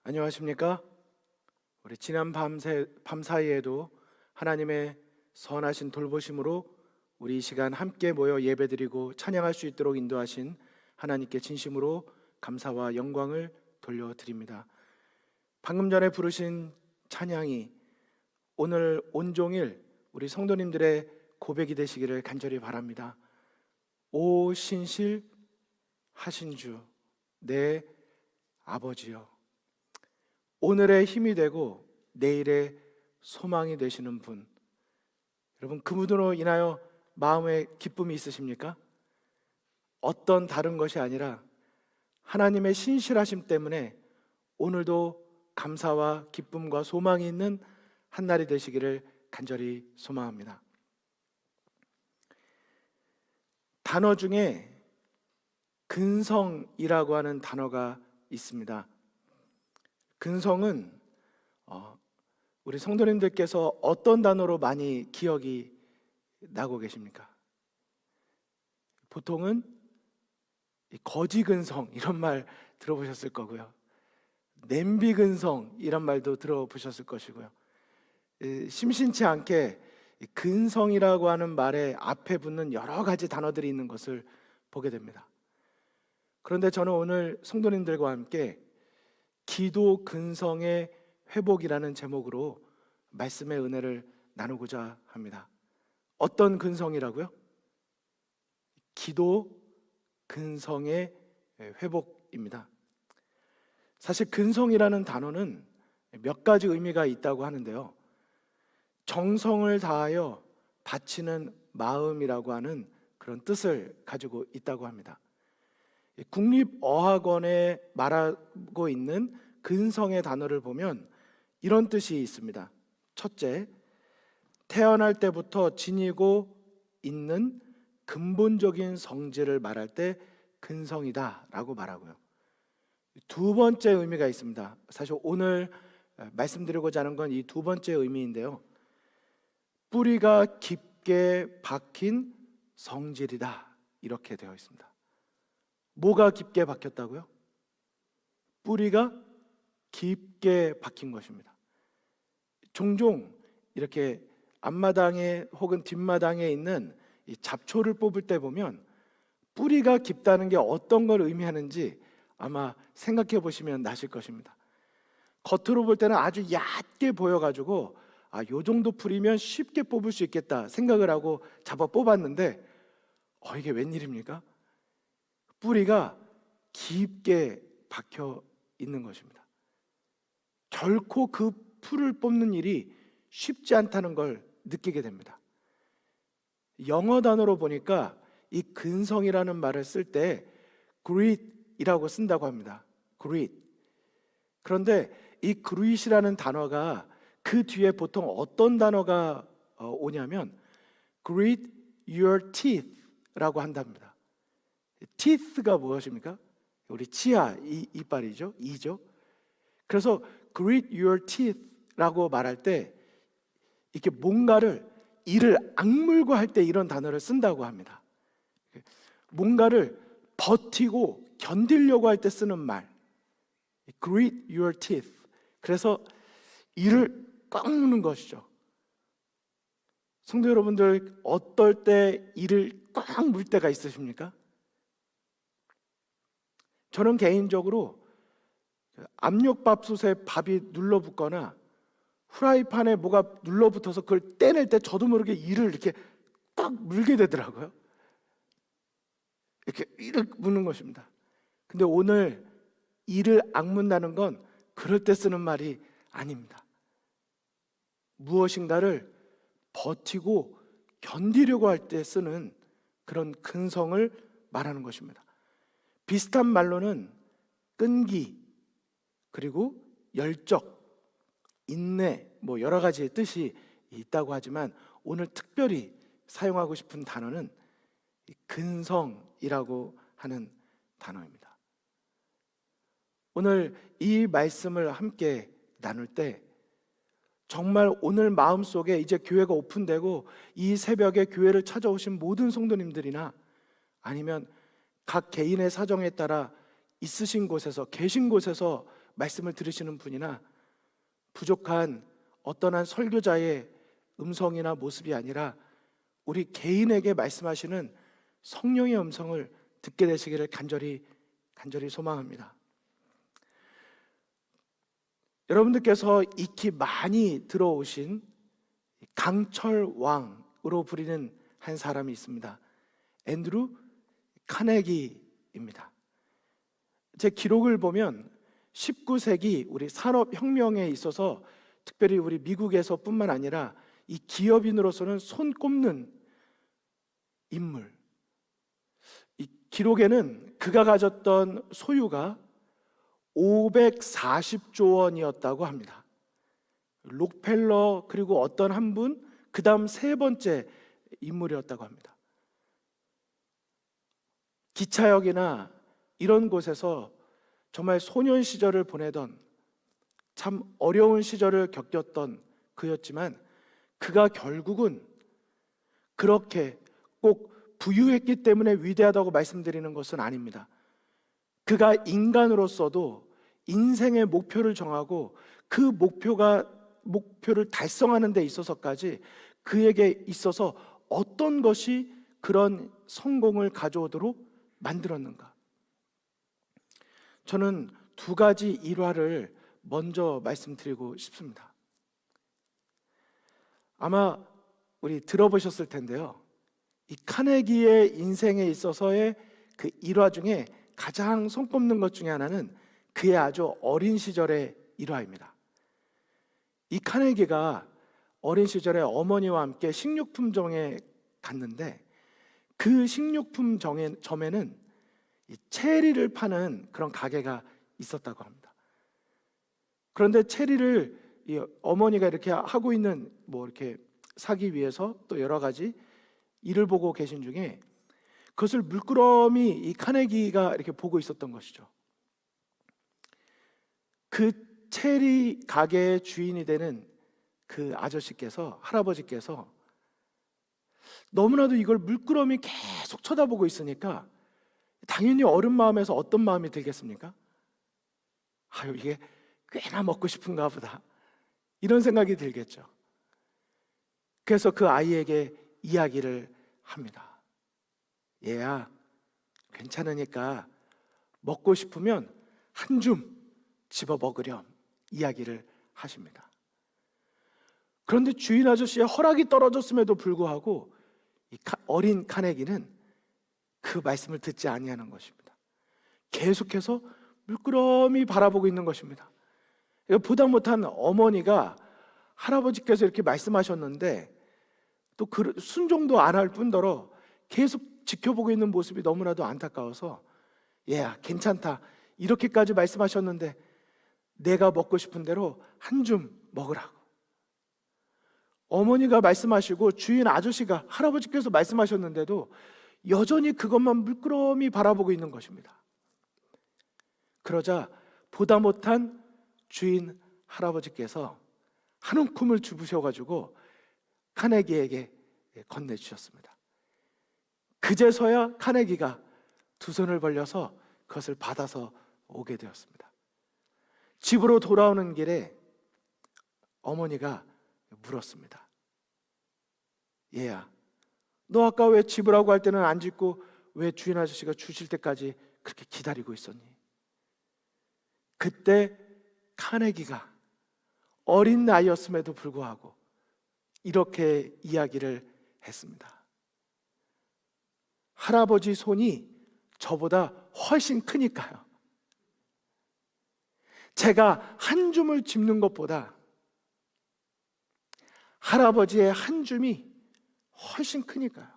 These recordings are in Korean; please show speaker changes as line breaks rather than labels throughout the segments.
안녕하십니까? 우리 지난 밤사이에도 하나님의 선하신 돌보심으로 우리 이 시간 함께 모여 예배드리고 찬양할 수 있도록 인도하신 하나님께 진심으로 감사와 영광을 돌려드립니다. 방금 전에 부르신 찬양이 오늘 온종일 우리 성도님들의 고백이 되시기를 간절히 바랍니다. 오 신실하신 주 내 아버지여, 오늘의 힘이 되고 내일의 소망이 되시는 분, 여러분 그 분으로 인하여 마음에 기쁨이 있으십니까? 어떤 다른 것이 아니라 하나님의 신실하심 때문에 오늘도 감사와 기쁨과 소망이 있는 한 날이 되시기를 간절히 소망합니다. 단어 중에 근성이라고 하는 단어가 있습니다. 근성은 우리 성도님들께서 어떤 단어로 많이 기억이 나고 계십니까? 보통은 거지근성 이런 말 들어보셨을 거고요, 냄비근성 이런 말도 들어보셨을 것이고요, 심심치 않게 근성이라고 하는 말에 앞에 붙는 여러 가지 단어들이 있는 것을 보게 됩니다. 그런데 저는 오늘 성도님들과 함께 기도 근성의 회복이라는 제목으로 말씀의 은혜를 나누고자 합니다. 어떤 근성이라고요? 기도 근성의 회복입니다. 사실 근성이라는 단어는 몇 가지 의미가 있다고 하는데요, 정성을 다하여 바치는 마음이라고 하는 그런 뜻을 가지고 있다고 합니다. 국립어학원에 말하고 있는 근성의 단어를 보면 이런 뜻이 있습니다. 첫째, 태어날 때부터 지니고 있는 근본적인 성질을 말할 때 근성이다 라고 말하고요, 두 번째 의미가 있습니다. 사실 오늘 말씀드리고자 하는 건 이 두 번째 의미인데요, 뿌리가 깊게 박힌 성질이다 이렇게 되어 있습니다. 뭐가 깊게 박혔다고요? 뿌리가 깊게 박힌 것입니다. 종종 이렇게 앞마당에 혹은 뒷마당에 있는 이 잡초를 뽑을 때 보면 뿌리가 깊다는 게 어떤 걸 의미하는지 아마 생각해 보시면 나실 것입니다. 겉으로 볼 때는 아주 얕게 보여가지고 요 정도 뿌리면 쉽게 뽑을 수 있겠다 생각을 하고 잡아 뽑았는데 이게 웬일입니까? 뿌리가 깊게 박혀 있는 것입니다. 결코 그 풀을 뽑는 일이 쉽지 않다는 걸 느끼게 됩니다. 영어 단어로 보니까 이 근성이라는 말을 쓸 때 grit이라고 쓴다고 합니다. grit. 그런데 이 grit이라는 단어가 그 뒤에 보통 어떤 단어가 오냐면 grit your teeth라고 한답니다. teeth가 무엇입니까? 우리 치아, 이빨이죠, 이죠. 그래서 grit your teeth라고 말할 때 이렇게 뭔가를 이를 악물고 할 때 이런 단어를 쓴다고 합니다. 뭔가를 버티고 견디려고 할 때 쓰는 말, grit your teeth. 그래서 이를 꽉 무는 것이죠. 성도 여러분들, 어떨 때 이를 꽉 물 때가 있으십니까? 저는 개인적으로 압력밥솥에 밥이 눌러붙거나 후라이팬에 뭐가 눌러붙어서 그걸 떼낼 때 저도 모르게 이를 이렇게 꽉 물게 되더라고요. 이렇게 이를 무는 것입니다. 근데 오늘 이를 악문다는 건 그럴 때 쓰는 말이 아닙니다. 무엇인가를 버티고 견디려고 할 때 쓰는 그런 근성을 말하는 것입니다. 비슷한 말로는 끈기, 그리고 열정, 인내, 여러 가지의 뜻이 있다고 하지만 오늘 특별히 사용하고 싶은 단어는 근성이라고 하는 단어입니다. 오늘 이 말씀을 함께 나눌 때 정말 오늘 마음속에 이제 교회가 오픈되고 이 새벽에 교회를 찾아오신 모든 성도님들이나 아니면 각 개인의 사정에 따라 있으신 곳에서, 계신 곳에서 말씀을 들으시는 분이나 부족한 어떤 한 설교자의 음성이나 모습이 아니라 우리 개인에게 말씀하시는 성령의 음성을 듣게 되시기를 간절히 소망합니다. 여러분들께서 익히 많이 들어오신 강철 왕으로 부리는 한 사람이 있습니다. 앤드루 카네기입니다. 제 기록을 보면 19세기 우리 산업혁명에 있어서 특별히 우리 미국에서뿐만 아니라 이 기업인으로서는 손꼽는 인물. 이 기록에는 그가 가졌던 소유가 540조 원이었다고 합니다. 록펠러 그리고 어떤 한 분, 그 다음 세 번째 인물이었다고 합니다. 기차역이나 이런 곳에서 정말 소년 시절을 보내던, 참 어려운 시절을 겪었던 그였지만 그가 결국은 그렇게 꼭 부유했기 때문에 위대하다고 말씀드리는 것은 아닙니다. 그가 인간으로서도 인생의 목표를 정하고 그 목표를 달성하는 데 있어서까지 그에게 있어서 어떤 것이 그런 성공을 가져오도록 만들었는가? 저는 두 가지 일화를 먼저 말씀드리고 싶습니다. 아마 우리 들어보셨을 텐데요. 이 카네기의 인생에 있어서의 그 일화 중에 가장 손꼽는 것 중에 하나는 그의 아주 어린 시절의 일화입니다. 이 카네기가 어린 시절에 어머니와 함께 식료품점에 갔는데 그 식료품점에는 이 체리를 파는 그런 가게가 있었다고 합니다. 그런데 체리를 이 어머니가 이렇게 하고 있는 이렇게 사기 위해서 또 여러 가지 일을 보고 계신 중에 그것을 물끄러미 이 카네기가 이렇게 보고 있었던 것이죠. 그 체리 가게의 주인이 되는 그 할아버지께서 너무나도 이걸 물끄러미 계속 쳐다보고 있으니까 당연히 어른 마음에서 어떤 마음이 들겠습니까? 아유, 이게 꽤나 먹고 싶은가 보다, 이런 생각이 들겠죠. 그래서 그 아이에게 이야기를 합니다. 얘야, 괜찮으니까 먹고 싶으면 한 줌 집어 먹으렴, 이야기를 하십니다. 그런데 주인 아저씨의 허락이 떨어졌음에도 불구하고 이 어린 카네기는 그 말씀을 듣지 아니하는 것입니다. 계속해서 물끄러미 바라보고 있는 것입니다. 보다 못한 어머니가 할아버지께서 이렇게 말씀하셨는데 또 순종도 안 할 뿐더러 계속 지켜보고 있는 모습이 너무나도 안타까워서 얘야, 괜찮다, 이렇게까지 말씀하셨는데 내가 먹고 싶은 대로 한 줌 먹으라고. 어머니가 말씀하시고 주인 아저씨가, 할아버지께서 말씀하셨는데도 여전히 그것만 물끄러미 바라보고 있는 것입니다. 그러자 보다 못한 주인 할아버지께서 한 움큼을 주부셔가지고 카네기에게 건네주셨습니다. 그제서야 카네기가 두 손을 벌려서 그것을 받아서 오게 되었습니다. 집으로 돌아오는 길에 어머니가 물었습니다. 얘야, 너 아까 왜 집으라고 할 때는 안 짓고 왜 주인 아저씨가 주실 때까지 그렇게 기다리고 있었니? 그때 카네기가 어린 나이였음에도 불구하고 이렇게 이야기를 했습니다. 할아버지 손이 저보다 훨씬 크니까요. 제가 한 줌을 집는 것보다 할아버지의 한 줌이 훨씬 크니까요.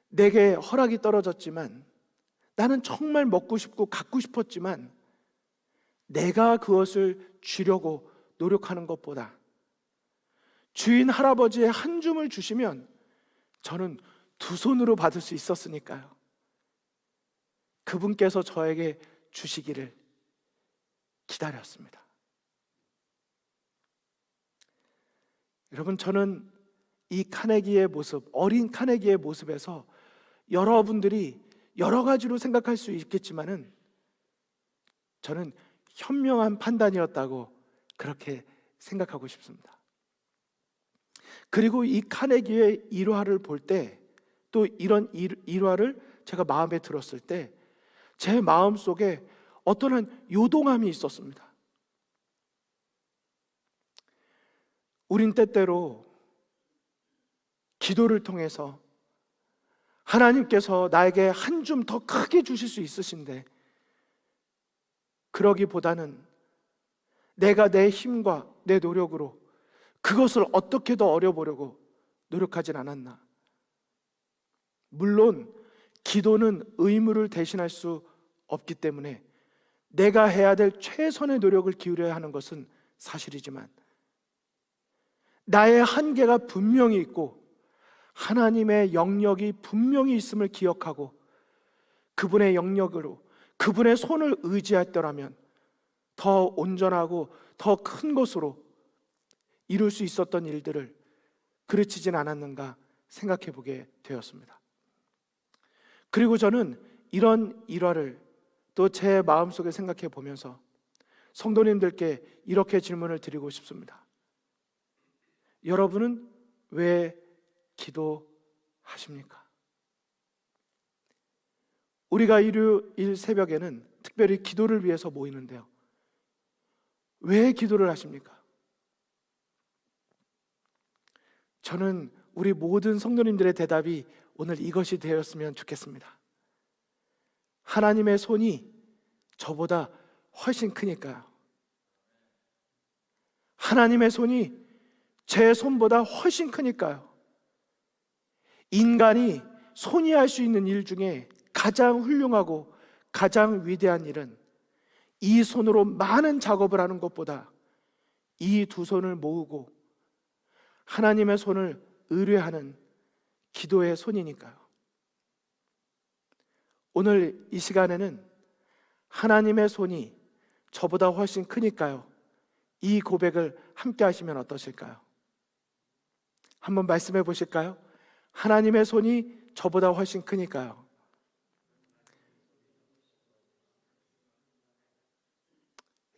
내게 허락이 떨어졌지만, 나는 정말 먹고 싶고 갖고 싶었지만 내가 그것을 주려고 노력하는 것보다 주인 할아버지의 한 줌을 주시면 저는 두 손으로 받을 수 있었으니까요. 그분께서 저에게 주시기를 기다렸습니다. 여러분, 저는 이 카네기의 모습, 어린 카네기의 모습에서 여러분들이 여러 가지로 생각할 수 있겠지만은 저는 현명한 판단이었다고 그렇게 생각하고 싶습니다. 그리고 이 카네기의 일화를 볼 때, 또 이런 일화를 제가 마음에 들었을 때 제 마음속에 어떠한 요동함이 있었습니다. 우린 때때로 기도를 통해서 하나님께서 나에게 한 줌 더 크게 주실 수 있으신데, 그러기보다는 내가 내 힘과 내 노력으로 그것을 어떻게 더 얻어보려고 노력하진 않았나. 물론 기도는 의무를 대신할 수 없기 때문에 내가 해야 될 최선의 노력을 기울여야 하는 것은 사실이지만, 나의 한계가 분명히 있고 하나님의 영역이 분명히 있음을 기억하고 그분의 영역으로, 그분의 손을 의지했더라면 더 온전하고 더 큰 것으로 이룰 수 있었던 일들을 그르치진 않았는가 생각해 보게 되었습니다. 그리고 저는 이런 일화를 또 제 마음속에 생각해 보면서 성도님들께 이렇게 질문을 드리고 싶습니다. 여러분은 왜 기도하십니까? 우리가 일요일 새벽에는 특별히 기도를 위해서 모이는데요, 왜 기도를 하십니까? 저는 우리 모든 성도님들의 대답이 오늘 이것이 되었으면 좋겠습니다. 하나님의 손이 저보다 훨씬 크니까요. 하나님의 손이 제 손보다 훨씬 크니까요. 인간이 손이 할 수 있는 일 중에 가장 훌륭하고 가장 위대한 일은 이 손으로 많은 작업을 하는 것보다 이 두 손을 모으고 하나님의 손을 의뢰하는 기도의 손이니까요. 오늘 이 시간에는 하나님의 손이 저보다 훨씬 크니까요, 이 고백을 함께 하시면 어떠실까요? 한번 말씀해 보실까요? 하나님의 손이 저보다 훨씬 크니까요.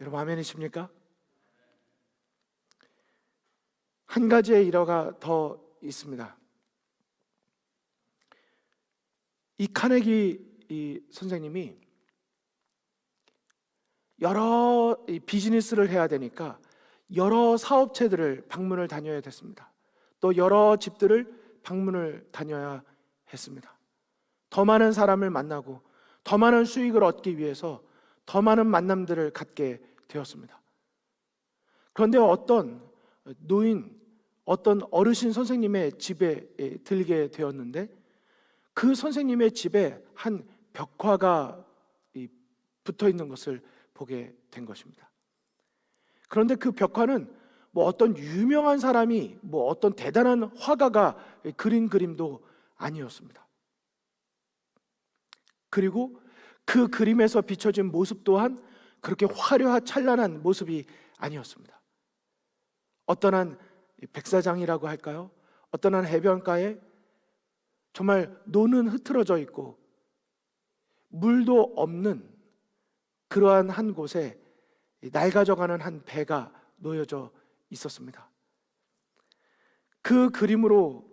여러분 아멘이십니까? 한 가지의 일화가 더 있습니다. 이 카네기 선생님이 여러 비즈니스를 해야 되니까 여러 사업체들을 방문을 다녀야 됐습니다. 또 여러 집들을 방문을 다녀야 했습니다. 더 많은 사람을 만나고 더 많은 수익을 얻기 위해서 더 많은 만남들을 갖게 되었습니다. 그런데 어떤 노인, 어떤 어르신 선생님의 집에 들게 되었는데, 그 선생님의 집에 한 벽화가 붙어 있는 것을 보게 된 것입니다. 그런데 그 벽화는 어떤 유명한 사람이 어떤 대단한 화가가 그린 그림도 아니었습니다. 그리고 그 그림에서 비춰진 모습 또한 그렇게 화려하 찬란한 모습이 아니었습니다. 어떤 한 백사장이라고 할까요? 어떤 한 해변가에 정말 노는 흐트러져 있고 물도 없는 그러한 한 곳에 낡아져가는 한 배가 놓여져 있었습니다. 그 그림으로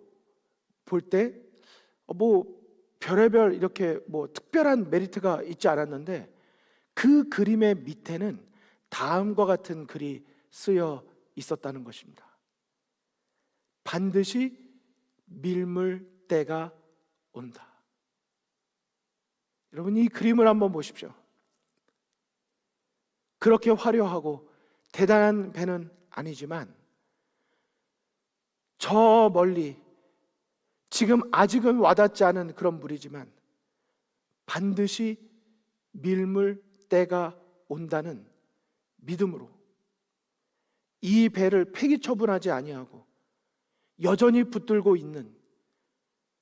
볼 때 별의별 이렇게 특별한 메리트가 있지 않았는데, 그 그림의 밑에는 다음과 같은 글이 쓰여 있었다는 것입니다. 반드시 밀물 때가 온다. 여러분 이 그림을 한번 보십시오. 그렇게 화려하고 대단한 배는 아니지만 저 멀리 지금 아직은 와닿지 않은 그런 물이지만 반드시 밀물 때가 온다는 믿음으로 이 배를 폐기 처분하지 아니하고 여전히 붙들고 있는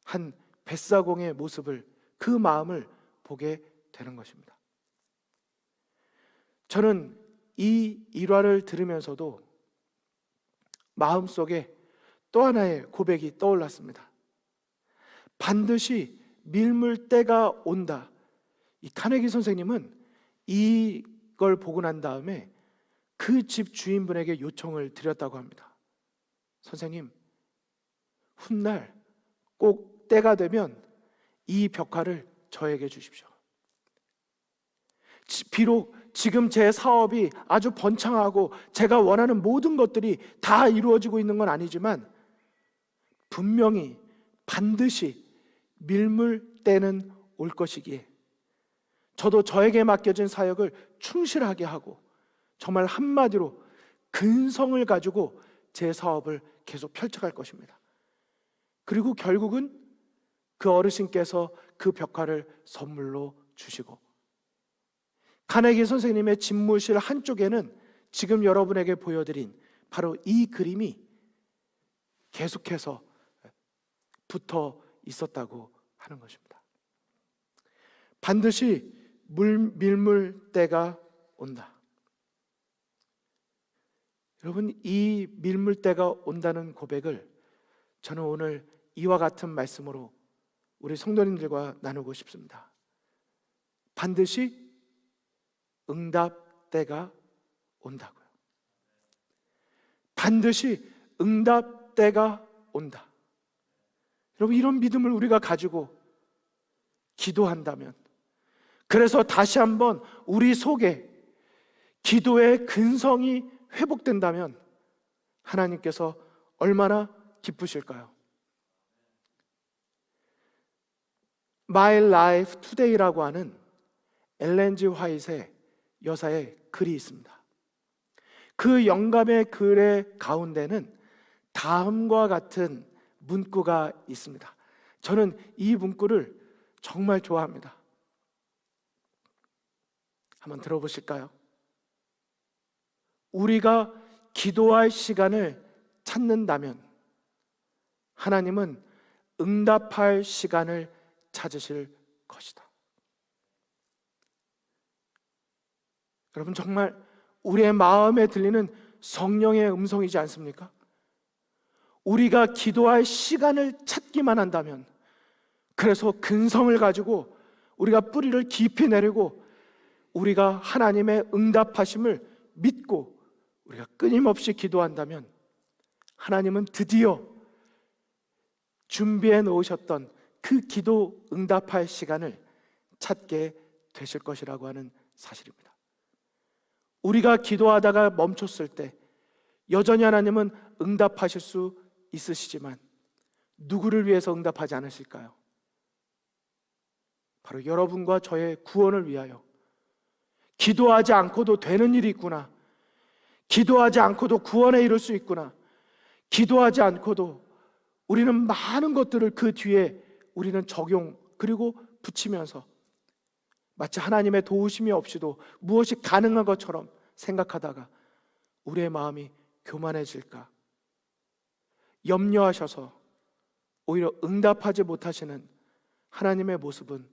한 뱃사공의 모습을, 그 마음을 보게 되는 것입니다. 저는 이 일화를 들으면서도 마음속에 또 하나의 고백이 떠올랐습니다. 반드시 밀물 때가 온다. 이 카네기 선생님은 이것을 그걸 보고 난 다음에 그 집 주인분에게 요청을 드렸다고 합니다. 선생님, 훗날 꼭 때가 되면 이 벽화를 저에게 주십시오. 비록 지금 제 사업이 아주 번창하고 제가 원하는 모든 것들이 다 이루어지고 있는 건 아니지만 분명히 반드시 밀물 때는 올 것이기에 저도 저에게 맡겨진 사역을 충실하게 하고 정말 한마디로 근성을 가지고 제 사업을 계속 펼쳐갈 것입니다. 그리고 결국은 그 어르신께서 그 벽화를 선물로 주시고, 카네기 선생님의 집무실 한쪽에는 지금 여러분에게 보여드린 바로 이 그림이 계속해서 붙어 있었다고 하는 것입니다. 반드시 밀물 때가 온다. 여러분, 이 밀물 때가 온다는 고백을 저는 오늘 이와 같은 말씀으로 우리 성도님들과 나누고 싶습니다. 반드시 응답 때가 온다고요. 반드시 응답 때가 온다. 여러분, 이런 믿음을 우리가 가지고 기도한다면, 그래서 다시 한번 우리 속에 기도의 근성이 회복된다면 하나님께서 얼마나 기쁘실까요? My Life Today라고 하는 엘렌 G 화이트의 여사의 글이 있습니다. 그 영감의 글의 가운데는 다음과 같은 문구가 있습니다. 저는 이 문구를 정말 좋아합니다. 한번 들어보실까요? 우리가 기도할 시간을 찾는다면 하나님은 응답할 시간을 찾으실 것이다. 여러분, 정말 우리의 마음에 들리는 성령의 음성이지 않습니까? 우리가 기도할 시간을 찾기만 한다면, 그래서 근성을 가지고 우리가 뿌리를 깊이 내리고 우리가 하나님의 응답하심을 믿고 우리가 끊임없이 기도한다면 하나님은 드디어 준비해 놓으셨던 그 기도 응답할 시간을 찾게 되실 것이라고 하는 사실입니다. 우리가 기도하다가 멈췄을 때 여전히 하나님은 응답하실 수 있으시지만 누구를 위해서 응답하지 않으실까요? 바로 여러분과 저의 구원을 위하여. 기도하지 않고도 되는 일이 있구나. 기도하지 않고도 구원에 이를 수 있구나. 기도하지 않고도 우리는 많은 것들을 그 뒤에 우리는 적용 그리고 붙이면서 마치 하나님의 도우심이 없이도 무엇이 가능한 것처럼 생각하다가 우리의 마음이 교만해질까 염려하셔서 오히려 응답하지 못하시는 하나님의 모습은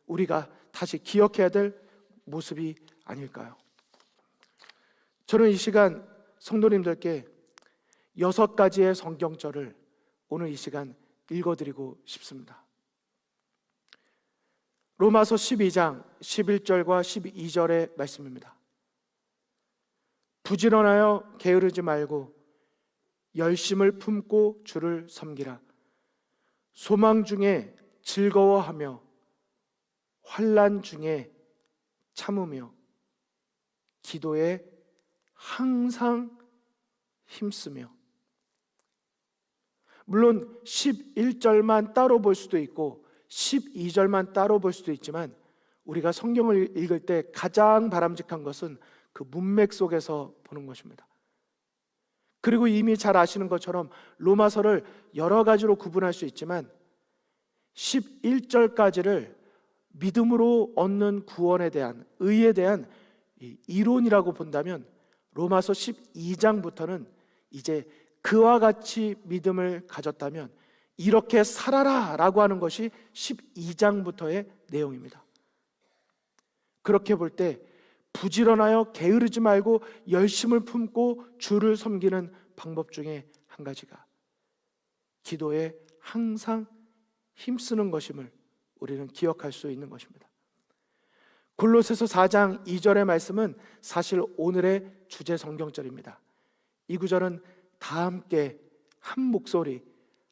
우리가 다시 기억해야 될 모습이 아닐까요? 저는 이 시간 성도님들께 6가지의 성경절을 오늘 이 시간 읽어드리고 싶습니다. 로마서 12장 11절과 12절의 말씀입니다. 부지런하여 게으르지 말고 열심을 품고 주를 섬기라. 소망 중에 즐거워하며 환난 중에 참으며 기도에 항상 힘쓰며. 물론 11절만 따로 볼 수도 있고 12절만 따로 볼 수도 있지만 우리가 성경을 읽을 때 가장 바람직한 것은 그 문맥 속에서 보는 것입니다. 그리고 이미 잘 아시는 것처럼 로마서를 여러 가지로 구분할 수 있지만 11절까지를 믿음으로 얻는 구원에 대한, 의에 대한 이론이라고 본다면 로마서 12장부터는 이제 그와 같이 믿음을 가졌다면 이렇게 살아라 라고 하는 것이 12장부터의 내용입니다. 그렇게 볼 때 부지런하여 게으르지 말고 열심을 품고 주를 섬기는 방법 중에 한 가지가 기도에 항상 힘쓰는 것임을 우리는 기억할 수 있는 것입니다. 골로새서 4장 2절의 말씀은 사실 오늘의 주제 성경절입니다. 이 구절은 다 함께 한 목소리,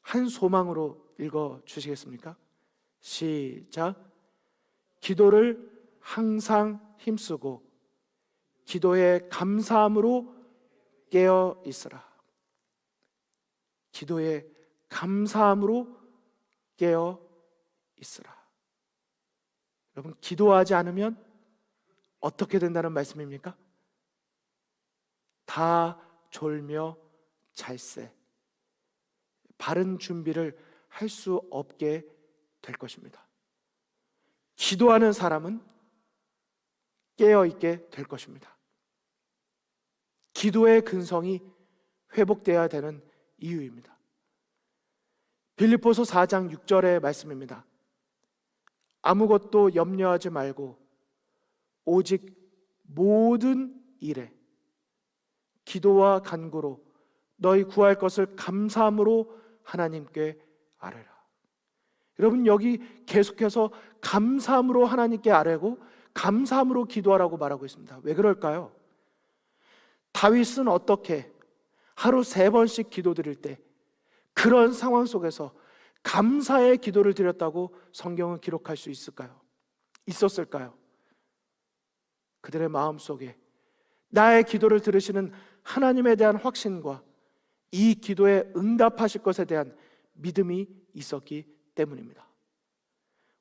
한 소망으로 읽어 주시겠습니까? 시작. 기도를 항상 힘쓰고 기도에 감사함으로 깨어 있으라. 기도에 감사함으로 깨어 있으라. 여러분, 기도하지 않으면 어떻게 된다는 말씀입니까? 다 졸며 잘세, 바른 준비를 할 수 없게 될 것입니다. 기도하는 사람은 깨어 있게 될 것입니다. 기도의 근성이 회복되어야 되는 이유입니다. 빌립보서 4장 6절의 말씀입니다. 아무것도 염려하지 말고 오직 모든 일에 기도와 간구로 너희 구할 것을 감사함으로 하나님께 아뢰라. 여러분, 여기 계속해서 감사함으로 하나님께 아뢰고 감사함으로 기도하라고 말하고 있습니다. 왜 그럴까요? 다윗은 어떻게 하루 3번씩 기도드릴 때 그런 상황 속에서 감사의 기도를 드렸다고 성경은 기록할 수 있었을까요? 그들의 마음속에 나의 기도를 들으시는 하나님에 대한 확신과 이 기도에 응답하실 것에 대한 믿음이 있었기 때문입니다.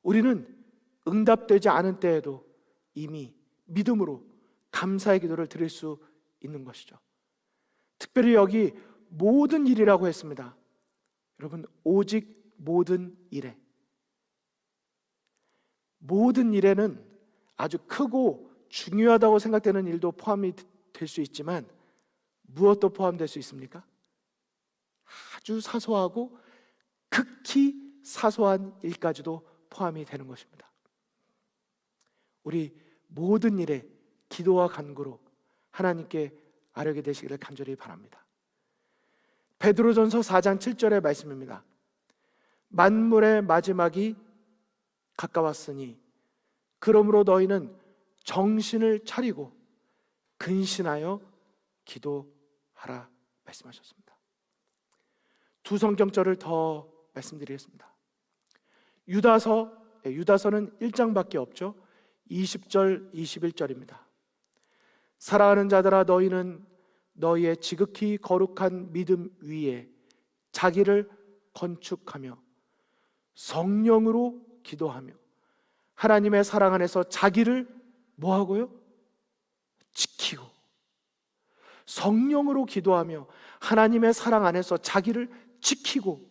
우리는 응답되지 않은 때에도 이미 믿음으로 감사의 기도를 드릴 수 있는 것이죠. 특별히 여기 모든 일이라고 했습니다. 여러분, 오직 모든 일에, 모든 일에는 아주 크고 중요하다고 생각되는 일도 포함이 될 수 있지만 무엇도 포함될 수 있습니까? 아주 사소하고 극히 사소한 일까지도 포함이 되는 것입니다. 우리 모든 일에 기도와 간구로 하나님께 아뢰게 되시기를 간절히 바랍니다. 베드로전서 4장 7절의 말씀입니다. 만물의 마지막이 가까웠으니 그러므로 너희는 정신을 차리고 근신하여 기도하라 말씀하셨습니다. 두 성경절을 더 말씀드리겠습니다. 유다서는 1장밖에 없죠. 20절, 21절입니다. 사랑하는 자들아, 너희는 너희의 지극히 거룩한 믿음 위에 자기를 건축하며 성령으로 기도하며 하나님의 사랑 안에서 자기를 뭐하고요? 지키고, 성령으로 기도하며 하나님의 사랑 안에서 자기를 지키고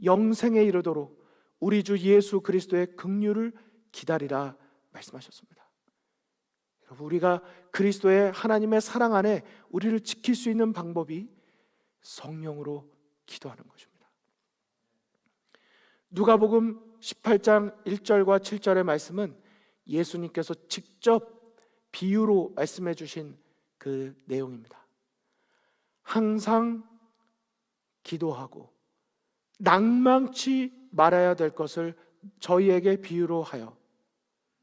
영생에 이르도록 우리 주 예수 그리스도의 긍휼을 기다리라 말씀하셨습니다. 여러분, 우리가 그리스도의 하나님의 사랑 안에 우리를 지킬 수 있는 방법이 성령으로 기도하는 것입니다. 누가복음 18장 1절과 7절의 말씀은 예수님께서 직접 비유로 말씀해 주신 그 내용입니다. 항상 기도하고 낭망치 말아야 될 것을 저희에게 비유로 하여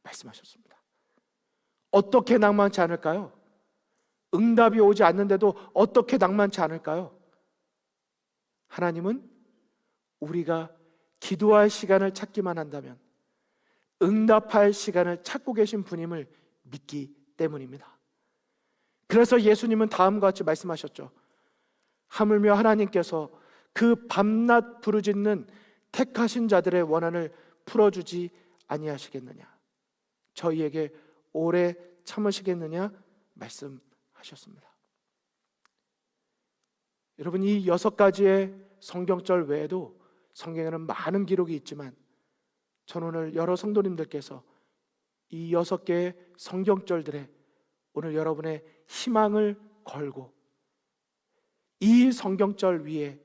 말씀하셨습니다. 어떻게 낭만치 않을까요? 응답이 오지 않는데도 어떻게 낭만치 않을까요? 하나님은 우리가 기도할 시간을 찾기만 한다면 응답할 시간을 찾고 계신 분임을 믿기 때문입니다. 그래서 예수님은 다음과 같이 말씀하셨죠. 하물며 하나님께서 그 밤낮 부르짖는 택하신 자들의 원한을 풀어주지 아니하시겠느냐, 저희에게 오래 참으시겠느냐 말씀하셨습니다. 여러분, 이 6가지의 성경절 외에도 성경에는 많은 기록이 있지만 저는 오늘 여러 성도님들께서 이 6개의 성경절들에 오늘 여러분의 희망을 걸고 이 성경절 위에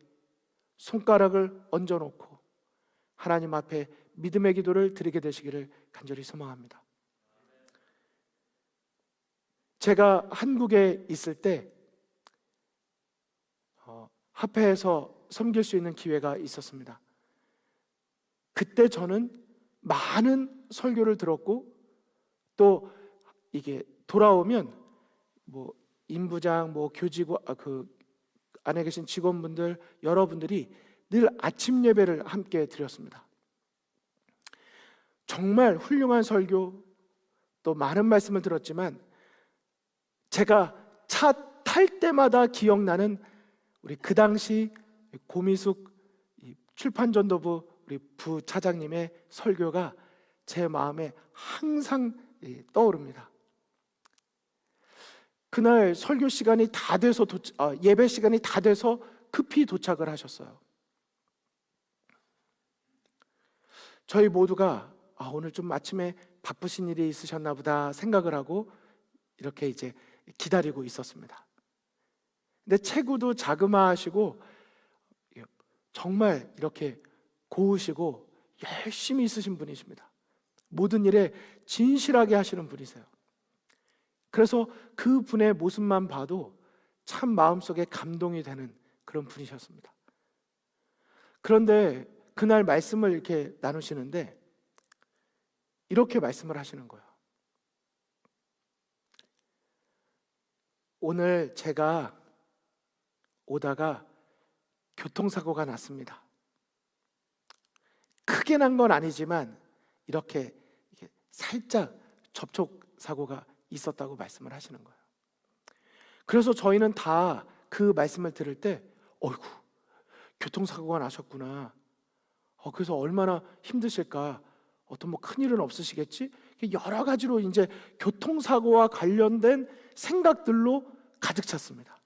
손가락을 얹어놓고 하나님 앞에 믿음의 기도를 드리게 되시기를 간절히 소망합니다. 제가 한국에 있을 때 합회에서 섬길 수 있는 기회가 있었습니다. 그때 저는 많은 설교를 들었고 또 이게 돌아오면 뭐 임부장, 뭐 교직원, 그 안에 계신 직원분들, 여러분들이 늘 아침 예배를 함께 드렸습니다. 정말 훌륭한 설교, 또 많은 말씀을 들었지만 제가 차 탈 때마다 기억나는 우리 그 당시 고미숙 출판전도부 우리 부차장님의 설교가 제 마음에 항상 떠오릅니다. 그날 설교 시간이 다 돼서 예배 시간이 다 돼서 급히 도착을 하셨어요. 저희 모두가 오늘 좀 아침에 바쁘신 일이 있으셨나 보다 생각을 하고 이렇게 이제 기다리고 있었습니다. 근데 체구도 자그마하시고 정말 이렇게 고우시고 열심히 있으신 분이십니다. 모든 일에 진실하게 하시는 분이세요. 그래서 그 분의 모습만 봐도 참 마음속에 감동이 되는 그런 분이셨습니다. 그런데 그날 말씀을 이렇게 나누시는데 이렇게 말씀을 하시는 거예요. 오늘 제가 오다가 교통사고가 났습니다. 크게 난 건 아니지만 이렇게 살짝 접촉사고가 있었다고 말씀을 하시는 거예요. 그래서 저희는 다 그 말씀을 들을 때 어이구, 교통사고가 나셨구나. 그래서 얼마나 힘드실까. 어떤 뭐 큰일은 없으시겠지? 여러 가지로 이제 교통사고와 관련된 생각들로 가득 찼습니다.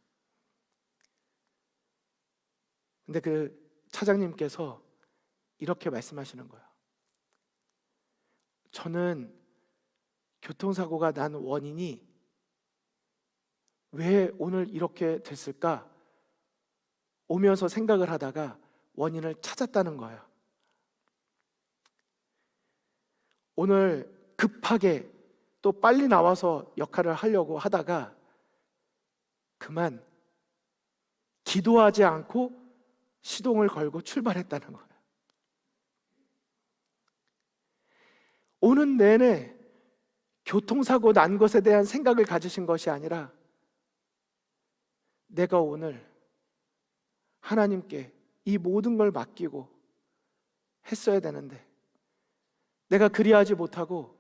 근데 그 차장님께서 이렇게 말씀하시는 거예요. 저는 교통사고가 난 원인이 왜 오늘 이렇게 됐을까? 오면서 생각을 하다가 원인을 찾았다는 거예요. 오늘 급하게 또 빨리 나와서 역할을 하려고 하다가 그만 기도하지 않고 시동을 걸고 출발했다는 거예요. 오는 내내 교통사고 난 것에 대한 생각을 가지신 것이 아니라 내가 오늘 하나님께 이 모든 걸 맡기고 했어야 되는데 내가 그리하지 못하고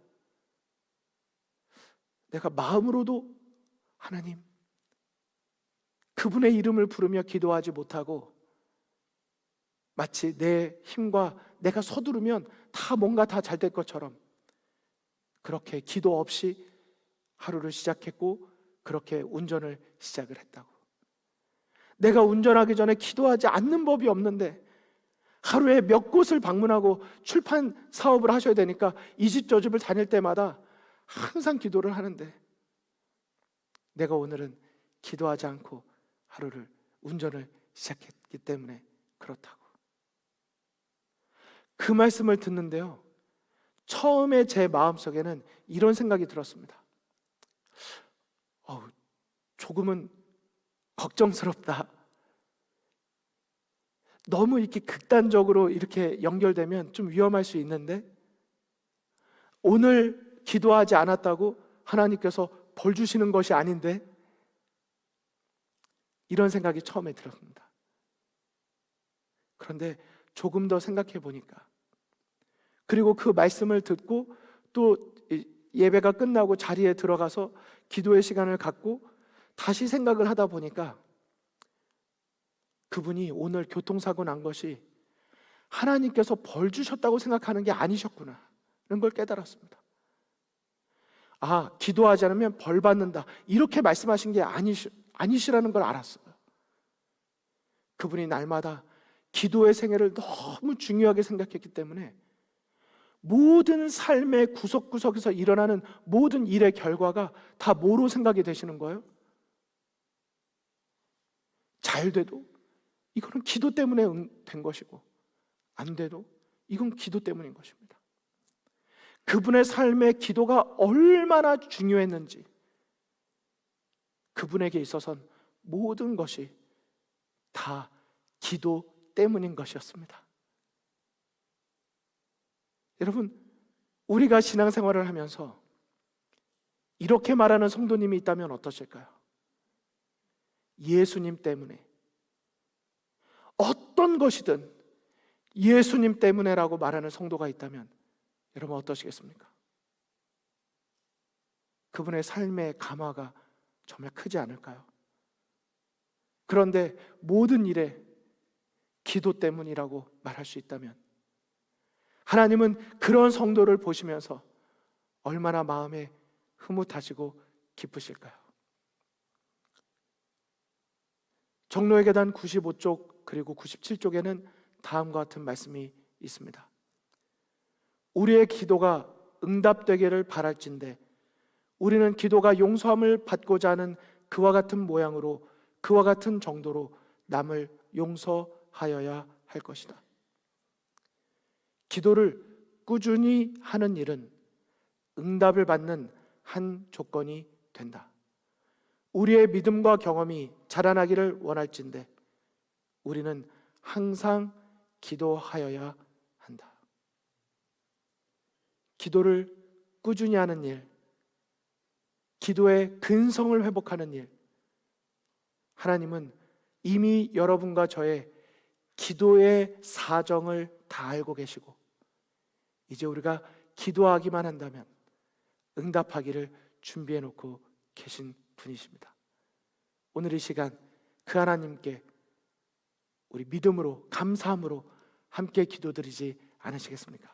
내가 마음으로도 하나님 그분의 이름을 부르며 기도하지 못하고 마치 내 힘과 내가 서두르면 다 뭔가 다 잘 될 것처럼 그렇게 기도 없이 하루를 시작했고 그렇게 운전을 시작을 했다고. 내가 운전하기 전에 기도하지 않는 법이 없는데 하루에 몇 곳을 방문하고 출판 사업을 하셔야 되니까 이 집 저 집을 다닐 때마다 항상 기도를 하는데 내가 오늘은 기도하지 않고 하루를 운전을 시작했기 때문에 그렇다고. 그 말씀을 듣는데요, 처음에 제 마음속에는 이런 생각이 들었습니다. 조금은 걱정스럽다. 너무 이렇게 극단적으로 이렇게 연결되면 좀 위험할 수 있는데 오늘 기도하지 않았다고 하나님께서 벌 주시는 것이 아닌데 이런 생각이 처음에 들었습니다. 그런데 조금 더 생각해 보니까 그리고 그 말씀을 듣고 또 예배가 끝나고 자리에 들어가서 기도의 시간을 갖고 다시 생각을 하다 보니까 그분이 오늘 교통사고 난 것이 하나님께서 벌 주셨다고 생각하는 게 아니셨구나 이런 걸 깨달았습니다. 기도하지 않으면 벌 받는다 이렇게 말씀하신 게 아니시라는 걸 알았어요. 그분이 날마다 기도의 생애를 너무 중요하게 생각했기 때문에 모든 삶의 구석구석에서 일어나는 모든 일의 결과가 다 뭐로 생각이 되시는 거예요? 잘 돼도 이거는 기도 때문에 된 것이고 안 돼도 이건 기도 때문인 것입니다. 그분의 삶의 기도가 얼마나 중요했는지 그분에게 있어서는 모든 것이 다 기도 때문인 것이었습니다. 여러분, 우리가 신앙생활을 하면서 이렇게 말하는 성도님이 있다면 어떠실까요? 예수님 때문에, 어떤 것이든 예수님 때문에라고 말하는 성도가 있다면 여러분 어떠시겠습니까? 그분의 삶의 감화가 정말 크지 않을까요? 그런데 모든 일에 기도 때문이라고 말할 수 있다면 하나님은 그런 성도를 보시면서 얼마나 마음에 흐뭇하시고 기쁘실까요? 종로의 계단 95쪽 그리고 97쪽에는 다음과 같은 말씀이 있습니다. 우리의 기도가 응답되기를 바랄진대 우리는 기도가 용서함을 받고자 하는 그와 같은 모양으로, 그와 같은 정도로 남을 용서하여야 할 것이다. 기도를 꾸준히 하는 일은 응답을 받는 한 조건이 된다. 우리의 믿음과 경험이 자라나기를 원할진대 우리는 항상 기도하여야 한다. 기도를 꾸준히 하는 일, 기도의 근성을 회복하는 일, 하나님은 이미 여러분과 저의 기도의 사정을 다 알고 계시고 이제 우리가 기도하기만 한다면 응답하기를 준비해 놓고 계신 분이십니다. 오늘 이 시간 그 하나님께 우리 믿음으로, 감사함으로 함께 기도드리지 않으시겠습니까?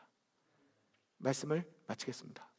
말씀을 마치겠습니다.